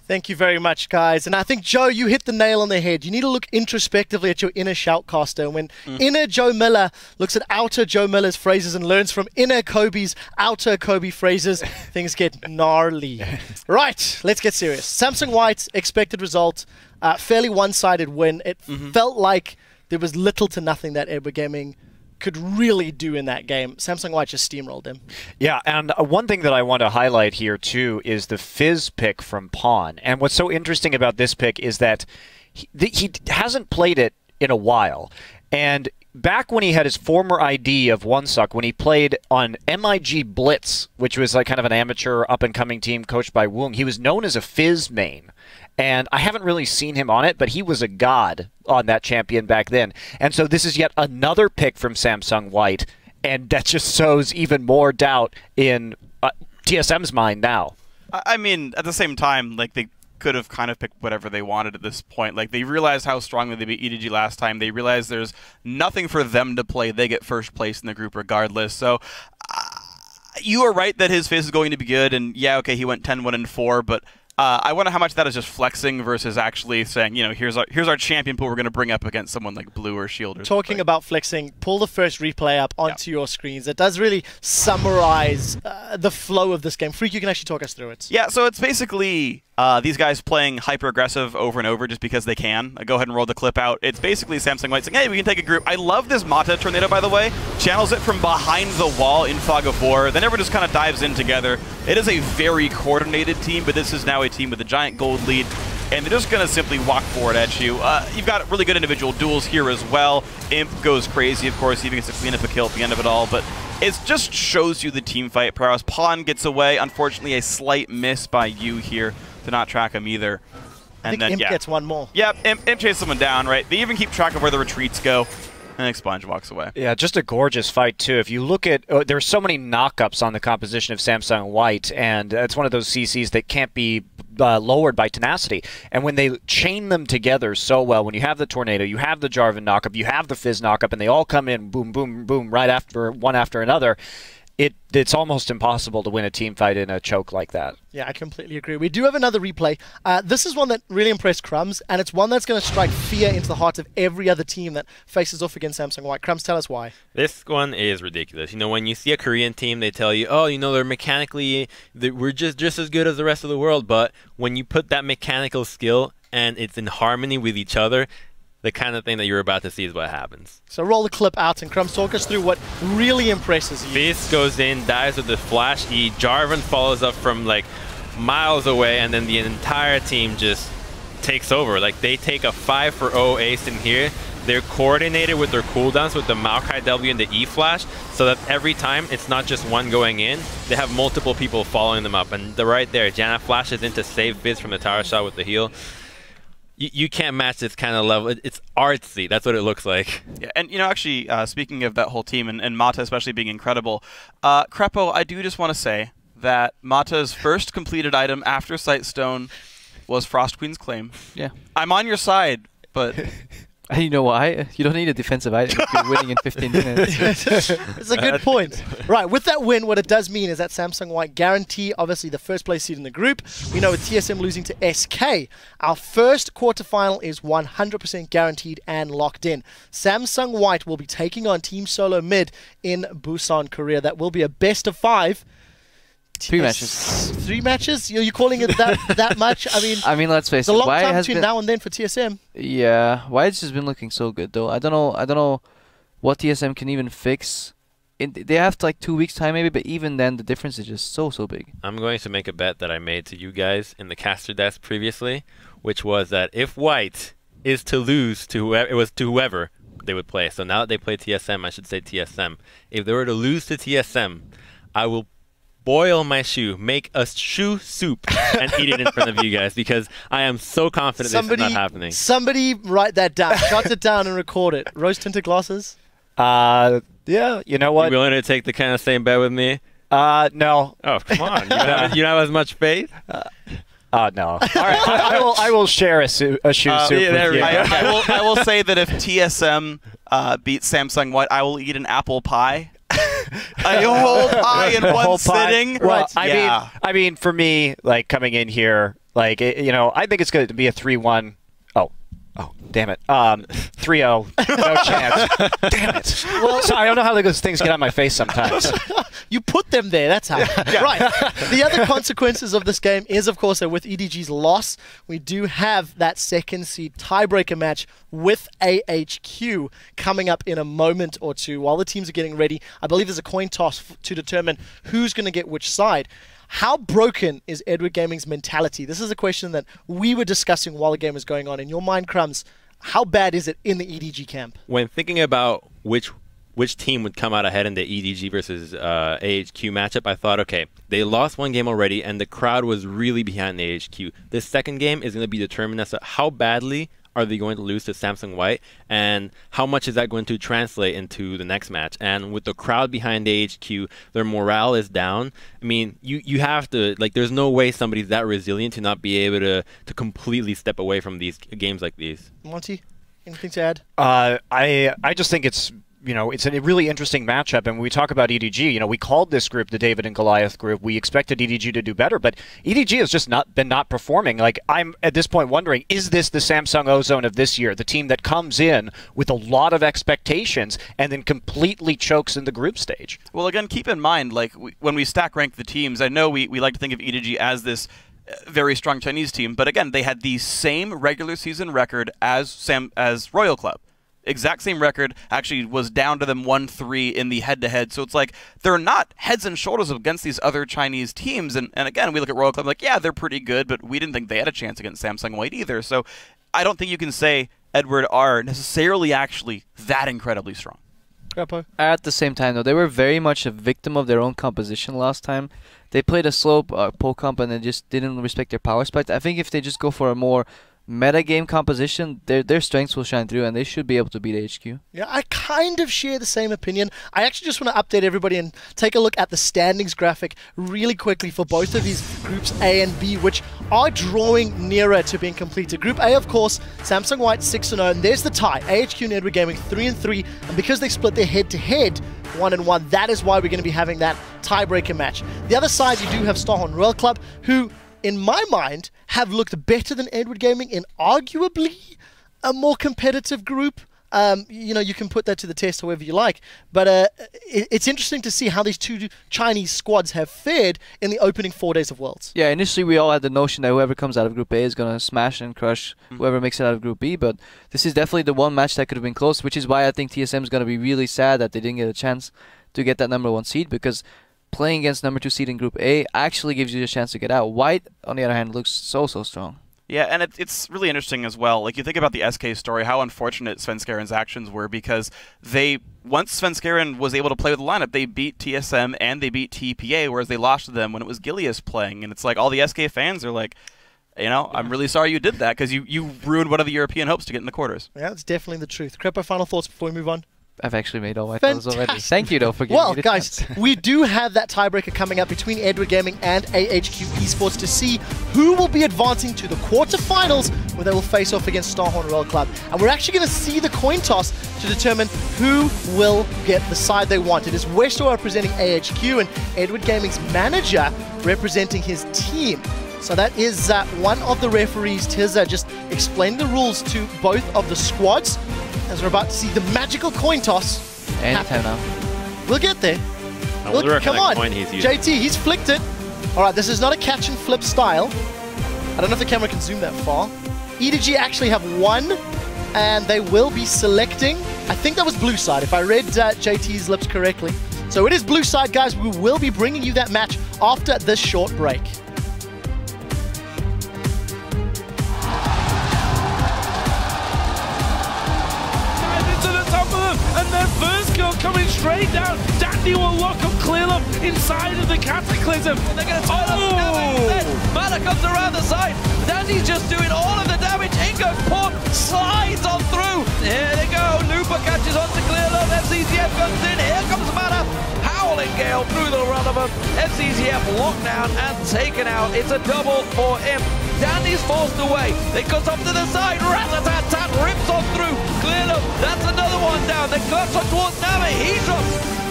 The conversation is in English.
Thank you very much, guys. And I think, Joe, you hit the nail on the head. You need to look introspectively at your inner shoutcaster. When inner Joe Miller looks at outer Joe Miller's phrases and learns from inner Kobe's outer Kobe phrases, things get gnarly. Right, let's get serious. Samsung White's expected result, fairly one-sided win. It felt like there was little to nothing that Edward Gaming could really do in that game. Samsung White just steamrolled him. Yeah, and one thing that I want to highlight here too is the Fizz pick from Pawn. And what's so interesting about this pick is that he hasn't played it in a while. And back when he had his former ID of OneSuck, when he played on MIG Blitz, which was like kind of an amateur up-and-coming team coached by Woong, he was known as a Fizz main. And I haven't really seen him on it, but he was a god on that champion back then. And so this is yet another pick from Samsung White, and that just sows even more doubt in TSM's mind now. I mean, at the same time, like, they could have kind of picked whatever they wanted at this point. Like, they realized how strongly they beat EDG last time. They realized there's nothing for them to play. They get first place in the group regardless. So you are right that his Fizz is going to be good, and yeah, okay, he went 10-1-4, but I wonder how much of that is just flexing versus actually saying, you know, here's our champion pool we're going to bring up against someone like Blue or Shield. Or Talking about flexing, pull the first replay up onto your screens. It does really summarize the flow of this game. Freak, you can actually talk us through it. Yeah, so it's basically these guys playing hyper-aggressive over and over just because they can. Go ahead and roll the clip out. It's basically Samsung White saying, hey, we can take a group. I love this Mata Tornado, by the way. Channels it from behind the wall in Fog of War. Then everyone just kind of dives in together. It is a very coordinated team, but this is now a team with a giant gold lead, and they're just going to simply walk forward at you. You've got really good individual duels here as well. Imp goes crazy, of course, even gets to clean up a kill at the end of it all, but it just shows you the team fight prowess. Pawn gets away. Unfortunately, a slight miss by you here to not track him either. I think Imp gets one more. Yep, Imp chases someone down, right? They even keep track of where the retreats go. And Expunge walks away. Yeah, just a gorgeous fight, too. If you look at, there are so many knockups on the composition of Samsung White, and it's one of those CCs that can't be lowered by tenacity. And when they chain them together so well, when you have the Tornado, you have the Jarvan knockup, you have the Fizz knockup, and they all come in boom, boom, boom, right after one after another, it's almost impossible to win a team fight in a choke like that. Yeah, I completely agree. We do have another replay. This is one that really impressed Crumbs, and it's one that's going to strike fear into the heart of every other team that faces off against Samsung White. Crumbs, tell us why. This one is ridiculous. You know, when you see a Korean team, they tell you, oh, you know, they're mechanically, we're just as good as the rest of the world. But when you put that mechanical skill and it's in harmony with each other, the kind of thing that you're about to see is what happens. So roll the clip out, and Crumbs, talk us through what really impresses you. Fizz goes in, dies with the Flash E. Jarvan follows up from like miles away, and then the entire team just takes over. Like, they take a 5-for-0 ace in here. They're coordinated with their cooldowns with the Maokai W and the E Flash, so that every time it's not just one going in, they have multiple people following them up. And they're right there. Janna flashes in to save Fizz from the tower shot with the heal. You can't match this kind of level. It's artsy. That's what it looks like. Yeah, and you know, actually, speaking of that whole team and Mata especially being incredible, Crepo, I do just want to say that Mata's first completed item after Sightstone was Frost Queen's Claim. Yeah. I'm on your side, but You know why? You don't need a defensive item if you're winning in 15 minutes. It's a good point. Right, with that win, what it does mean is that Samsung White guarantee, obviously, the first place seed in the group. We know with TSM losing to SK, our first quarterfinal is 100% guaranteed and locked in. Samsung White will be taking on Team Solo Mid in Busan, Korea. That will be a best of 5. 3 matches. 3 matches? You're calling it that much? I mean, let's face it. It's a long time between now and then for TSM. Yeah, White's just been looking so good though. I don't know what TSM can even fix. They have like 2 weeks time maybe, but even then the difference is just so big. I'm going to make a bet that I made to you guys in the caster desk previously, which was that if White is to lose to whoever, they would play. So now that they play TSM, I should say TSM. If they were to lose to TSM, I will boil my shoe, make a shoe soup, and eat it in front of you guys, because I am so confident this is not happening. Somebody write that down. Jot it down and record it. Rose-tinted glasses? Yeah, you know what? You willing to take the kind of same bet with me? No. Oh, come on. You don't have as much faith? No. All right, I will share a shoe soup with you. I will say that if TSM beats Samsung White, I will eat an apple pie. A whole pie in one sitting. Well, I mean, for me, like coming in here, Like, you know, I think it's going to be a 3-1. Oh, damn it. 3-0. No chance. Damn it. Well, sorry, I don't know how those things get on my face sometimes. You put them there, that's how. Right. The other consequences of this game is, of course, that with EDG's loss, we do have that second seed tiebreaker match with AHQ coming up in a moment or two. While the teams are getting ready, I believe there's a coin toss to determine who's going to get which side. How broken is Edward Gaming's mentality? This is a question that we were discussing while the game was going on. In your mind, Crumbs, how bad is it in the EDG camp? When thinking about which team would come out ahead in the EDG versus AHQ matchup, I thought, okay, they lost one game already, and the crowd was really behind the AHQ. This second game is going to be determined as to how badly are they going to lose to Samsung White, and how much is that going to translate into the next match? And with the crowd behind AHQ, their morale is down. I mean, you have to, like, there's no way somebody's that resilient to not be able to completely step away from these games like these. Monty, anything to add? I just think it's, you know, it's a really interesting matchup. And when we talk about EDG, you know, we called this group the David and Goliath group. We expected EDG to do better, but EDG has just been not performing. Like, I'm at this point wondering, is this the Samsung Ozone of this year? The team that comes in with a lot of expectations and then completely chokes in the group stage? Well, again, keep in mind, like, when we stack rank the teams, I know we like to think of EDG as this very strong Chinese team, but again, they had the same regular season record as Royal Club. Exact same record, actually was down to them 1-3 in the head-to-head. So it's like they're not heads and shoulders against these other Chinese teams. And again, we look at Royal Club like, yeah, they're pretty good, but we didn't think they had a chance against Samsung White either. So I don't think you can say Edward are necessarily actually that incredibly strong. At the same time, though, they were very much a victim of their own composition last time. They played a slow pole comp and they just didn't respect their power spike. I think if they just go for a more meta game composition, their strengths will shine through and they should be able to beat HQ. Yeah, I kind of share the same opinion. I actually just want to update everybody and take a look at the standings graphic really quickly for both of these groups A and B, which are drawing nearer to being completed. Group A, of course, Samsung White 6-0, and there's the tie. AHQ and Edward Gaming 3-3, and because they split their head-to-head 1-1, that is why we're going to be having that tiebreaker match. The other side, you do have Starhorn Royal Club, who, in my mind, have looked better than Edward Gaming in arguably a more competitive group. You know, you can put that to the test however you like. But it's interesting to see how these two Chinese squads have fared in the opening 4 days of Worlds. Yeah, initially we all had the notion that whoever comes out of Group A is going to smash and crush whoever makes it out of Group B. But this is definitely the one match that could have been close, which is why I think TSM is going to be really sad that they didn't get a chance to get that #1 seed, because playing against #2 seed in Group A actually gives you a chance to get out. White, on the other hand, looks so strong. Yeah, and it's really interesting as well. Like, you think about the SK story, how unfortunate Svenskaren's actions were, because once Svenskeren was able to play with the lineup, they beat TSM and they beat TPA, whereas they lost to them when it was Gilius playing. And it's like all the SK fans are like, you know, I'm really sorry you did that, because you ruined one of the European hopes to get in the quarters. Yeah, that's definitely the truth. Crepo, final thoughts before we move on? I've actually made all my thoughts already. Thank you, though, for giving me the guys, chance. We do have that tiebreaker coming up between Edward Gaming and AHQ Esports to see who will be advancing to the quarterfinals, where they will face off against Starhorn Royal Club. And we're actually going to see the coin toss to determine who will get the side they want. It is Westo representing AHQ and Edward Gaming's manager representing his team. So that is one of the referees, Tizza, just explain the rules to both of the squads, as we're about to see the magical coin toss Anytime now. We'll get there. Come on, JT, he's flicked it. All right, this is not a catch and flip style. I don't know if the camera can zoom that far. EDG actually have won, and they will be selecting, I think that was blue side, if I read JT's lips correctly. So it is blue side, guys. We will be bringing you that match after this short break. And their first kill coming straight down. Dandy will lock up Clearlove inside of the Cataclysm. And they're going to tie up now. Mana comes around the side. Dandy's just doing all of the damage. In goes Port, slides on through. Here they go. Looper catches on to Clearlove. FCZF comes in. Here comes Mana. Howling Gale through the run of him. FCZF locked down and taken out. It's a double for him. Dandy's forced away. It goes up to the side. Rat-a-tat-tat rips on through. Clearlove, that's another one down. They clutch on towards Nama. He drops